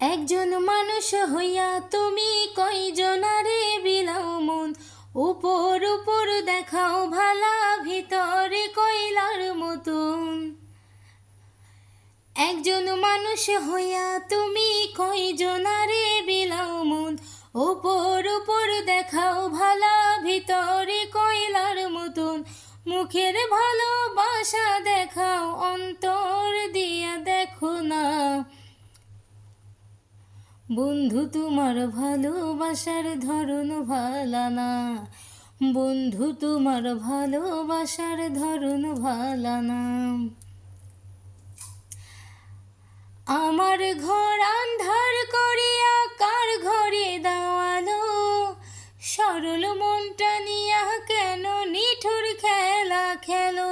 একজন মানুষ হইয়া তুমি কয়জনারে বিলাও মন, উপর উপর দেখাও ভালা, ভিতরে কইলার মতন। একজন মানুষ হইয়া তুমি কয়জনারে বিলাও মন, উপর উপর দেখাও ভালা, ভিতরে কইলার মতন। মুখের ভালোবাসা দেখাও, অন্তর দিয়া দেখো না। বন্ধু তোমার ভালোবাসার ধরন ভালা না, বন্ধু তোমার ভালোবাসার ধরন ভালা না। আমার ঘর আন্ধার করিয়া কার ঘরে দাওয়ালো, সরল মনটা নিয়া কেন নিঠুর খেলা খেলো।